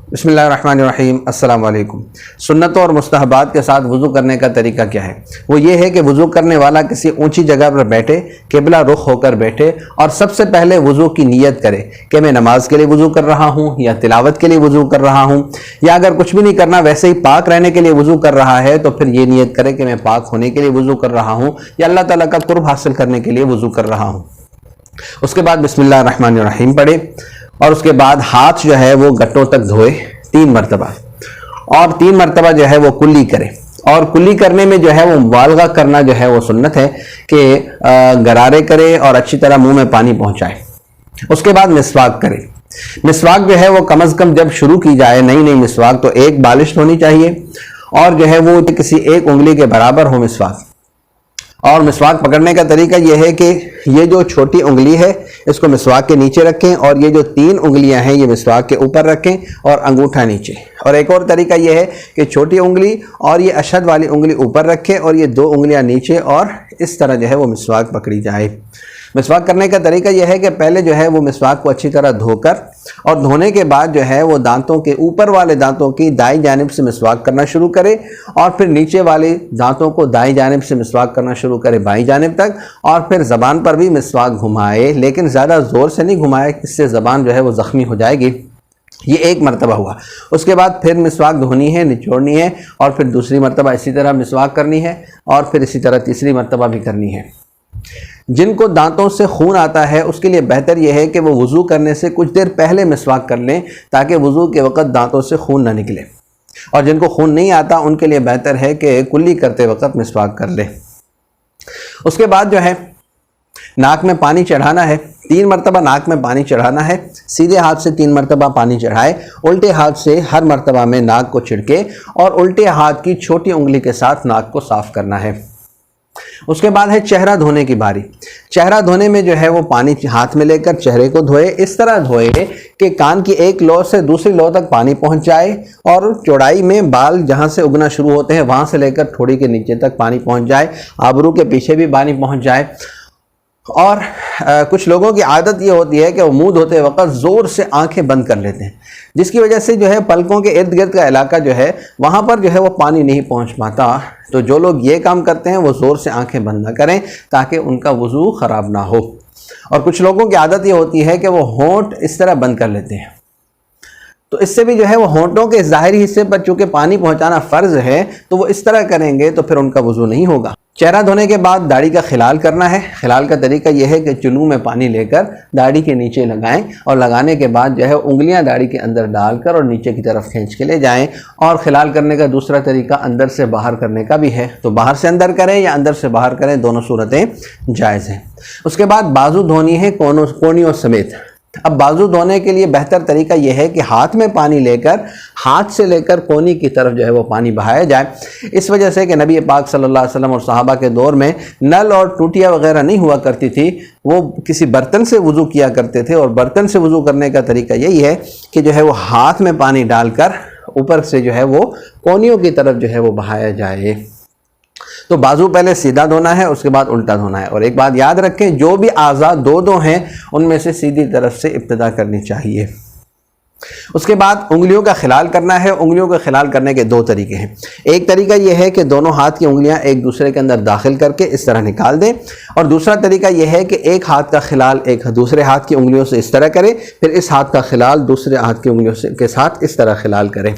بسم اللہ الرحمن الرحیم۔ السلام علیکم۔ سنتوں اور مستحبات کے ساتھ وضو کرنے کا طریقہ کیا ہے؟ وہ یہ ہے کہ وضو کرنے والا کسی اونچی جگہ پر بیٹھے، قبلہ رخ ہو کر بیٹھے اور سب سے پہلے وضو کی نیت کرے کہ میں نماز کے لیے وضو کر رہا ہوں یا تلاوت کے لیے وضو کر رہا ہوں، یا اگر کچھ بھی نہیں کرنا ویسے ہی پاک رہنے کے لیے وضو کر رہا ہے تو پھر یہ نیت کرے کہ میں پاک ہونے کے لیے وضو کر رہا ہوں یا اللہ تعالیٰ کا قرب حاصل کرنے کے لیے وضو کر رہا ہوں۔ اس کے بعد بسم اللہ الرحمن الرحیم پڑھے اور اس کے بعد ہاتھ جو ہے وہ گھٹنوں تک دھوئے 3 مرتبہ، اور 3 مرتبہ جو ہے وہ کلی کرے، اور کلی کرنے میں جو ہے وہ مبالغہ کرنا جو ہے وہ سنت ہے کہ غرارے کرے اور اچھی طرح منہ میں پانی پہنچائے۔ اس کے بعد مسواک کرے۔ مسواک جو ہے وہ کم از کم جب شروع کی جائے نئی مسواک تو 1 بالشت ہونی چاہیے، اور جو ہے وہ کسی 1 انگلی کے برابر ہو مسواک۔ اور مسواک پکڑنے کا طریقہ یہ ہے کہ یہ جو چھوٹی انگلی ہے اس کو مسواک کے نیچے رکھیں، اور یہ جو 3 انگلیاں ہیں یہ مسواک کے اوپر رکھیں اور انگوٹھا نیچے۔ اور ایک اور طریقہ یہ ہے کہ چھوٹی انگلی اور یہ اشد والی انگلی اوپر رکھیں اور یہ 2 انگلیاں نیچے، اور اس طرح جو ہے وہ مسواک پکڑی جائے۔ مسواک کرنے کا طریقہ یہ ہے کہ پہلے جو ہے وہ مسواک کو اچھی طرح دھو کر، اور دھونے کے بعد جو ہے وہ دانتوں کے اوپر والے دانتوں کی دائیں جانب سے مسواک کرنا شروع کرے، اور پھر نیچے والے دانتوں کو دائیں جانب سے مسواک کرنا شروع کرے بائیں جانب تک، اور پھر زبان پر بھی مسواک گھمائے، لیکن زیادہ زور سے نہیں گھمائے، اس سے زبان جو ہے وہ زخمی ہو جائے گی۔ یہ 1 مرتبہ ہوا۔ اس کے بعد پھر مسواک دھونی ہے، نچوڑنی ہے، اور پھر دوسری مرتبہ اسی طرح مسواک کرنی ہے، اور پھر اسی طرح تیسری مرتبہ بھی کرنی ہے۔ جن کو دانتوں سے خون آتا ہے اس کے لیے بہتر یہ ہے کہ وہ وضو کرنے سے کچھ دیر پہلے مسواک کر لیں تاکہ وضو کے وقت دانتوں سے خون نہ نکلے، اور جن کو خون نہیں آتا ان کے لیے بہتر ہے کہ کلی کرتے وقت مسواک کر لیں۔ اس کے بعد جو ہے ناک میں پانی چڑھانا ہے، 3 مرتبہ ناک میں پانی چڑھانا ہے۔ سیدھے ہاتھ سے 3 مرتبہ پانی چڑھائے، الٹے ہاتھ سے ہر مرتبہ میں ناک کو چھڑکے اور الٹے ہاتھ کی چھوٹی انگلی کے ساتھ ناک کو صاف کرنا ہے۔ اس کے بعد ہے چہرہ دھونے کی باری۔ چہرہ دھونے میں جو ہے وہ پانی ہاتھ میں لے کر چہرے کو دھوئے، اس طرح دھوئے کہ کان کی ایک لو سے دوسری لو تک پانی پہنچ جائے، اور چوڑائی میں بال جہاں سے اگنا شروع ہوتے ہیں وہاں سے لے کر تھوڑی کے نیچے تک پانی پہنچ جائے، آبرو کے پیچھے بھی پانی پہنچ جائے۔ اور کچھ لوگوں کی عادت یہ ہوتی ہے کہ وہ منہ دھوتے وقت زور سے آنکھیں بند کر لیتے ہیں، جس کی وجہ سے جو ہے پلکوں کے ارد گرد کا علاقہ جو ہے وہاں پر جو ہے وہ پانی نہیں پہنچ پاتا۔ تو جو لوگ یہ کام کرتے ہیں وہ زور سے آنکھیں بند نہ کریں تاکہ ان کا وضو خراب نہ ہو۔ اور کچھ لوگوں کی عادت یہ ہوتی ہے کہ وہ ہونٹ اس طرح بند کر لیتے ہیں، تو اس سے بھی جو ہے وہ ہونٹوں کے ظاہری حصے پر چونکہ پانی پہنچانا فرض ہے تو وہ اس طرح کریں گے تو پھر ان کا وضو نہیں ہوگا۔ چہرہ دھونے کے بعد داڑھی کا خلال کرنا ہے۔ خلال کا طریقہ یہ ہے کہ چلو میں پانی لے کر داڑھی کے نیچے لگائیں، اور لگانے کے بعد جو ہے انگلیاں داڑھی کے اندر ڈال کر اور نیچے کی طرف کھینچ کے لے جائیں۔ اور خلال کرنے کا دوسرا طریقہ اندر سے باہر کرنے کا بھی ہے، تو باہر سے اندر کریں یا اندر سے باہر کریں، دونوں صورتیں جائز ہیں۔ اس کے بعد بازو دھونی ہے کونیوں سمیت۔ اب بازو دھونے کے لیے بہتر طریقہ یہ ہے کہ ہاتھ میں پانی لے کر ہاتھ سے لے کر کونی کی طرف جو ہے وہ پانی بہایا جائے، اس وجہ سے کہ نبی پاک صلی اللہ علیہ وسلم اور صحابہ کے دور میں نل اور ٹوٹیاں وغیرہ نہیں ہوا کرتی تھی، وہ کسی برتن سے وضو کیا کرتے تھے، اور برتن سے وضو کرنے کا طریقہ یہی ہے کہ جو ہے وہ ہاتھ میں پانی ڈال کر اوپر سے جو ہے وہ کونیوں کی طرف جو ہے وہ بہایا جائے۔ تو بازو پہلے سیدھا دھونا ہے، اس کے بعد الٹا دھونا ہے۔ اور ایک بات یاد رکھیں، جو بھی اعضاء دو ہیں ان میں سے سیدھی طرف سے ابتدا کرنی چاہیے۔ اس کے بعد انگلیوں کا خلال کرنا ہے۔ انگلیوں کا خلال کرنے کے 2 طریقے ہیں۔ ایک طریقہ یہ ہے کہ دونوں ہاتھ کی انگلیاں ایک دوسرے کے اندر داخل کر کے اس طرح نکال دیں، اور دوسرا طریقہ یہ ہے کہ ایک ہاتھ کا خلال ایک دوسرے ہاتھ کی انگلیوں سے اس طرح کرے، پھر اس ہاتھ کا خلال دوسرے ہاتھ کی انگلیوں کے ساتھ اس طرح خلال کرے۔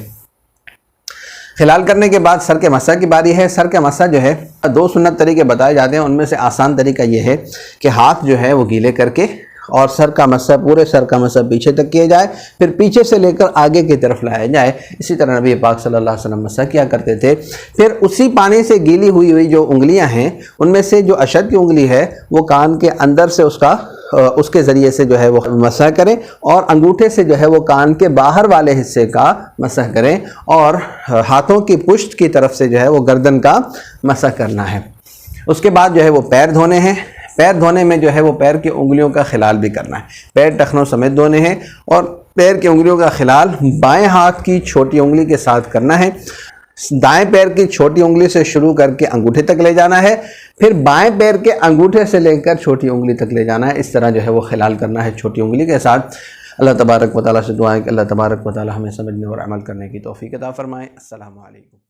خلال کرنے کے بعد سر کے مسح کی باری ہے۔ سر کے مسح جو ہے 2 سنت طریقے بتائے جاتے ہیں، ان میں سے آسان طریقہ یہ ہے کہ ہاتھ جو ہے وہ گیلے کر کے اور سر کا مسح، پورے سر کا مسح پیچھے تک کیا جائے، پھر پیچھے سے لے کر آگے کی طرف لایا جائے۔ اسی طرح نبی پاک صلی اللہ علیہ وسلم مسح کیا کرتے تھے۔ پھر اسی پانی سے گیلی ہوئی جو انگلیاں ہیں ان میں سے جو اشد کی انگلی ہے وہ کان کے اندر سے اس کے ذریعے سے جو ہے وہ مسح کریں، اور انگوٹھے سے جو ہے وہ کان کے باہر والے حصے کا مسح کریں، اور ہاتھوں کی پشت کی طرف سے جو ہے وہ گردن کا مسح کرنا ہے۔ اس کے بعد جو ہے وہ پیر دھونے ہیں۔ پیر دھونے میں جو ہے وہ پیر کی انگلیوں کا خلال بھی کرنا ہے۔ پیر ٹخنوں سمیت دھونے ہیں، اور پیر کی انگلیوں کا خلال بائیں ہاتھ کی چھوٹی انگلی کے ساتھ کرنا ہے۔ دائیں پیر کی چھوٹی انگلی سے شروع کر کے انگوٹھے تک لے جانا ہے، پھر بائیں پیر کے انگوٹھے سے لے کر چھوٹی انگلی تک لے جانا ہے۔ اس طرح جو ہے وہ خلال کرنا ہے چھوٹی انگلی کے ساتھ۔ اللہ تبارک و تعالیٰ سے دعا ہے کہ اللہ تبارک و تعالیٰ ہمیں سمجھنے اور عمل کرنے کی توفیق عطا فرمائے۔ السلام علیکم۔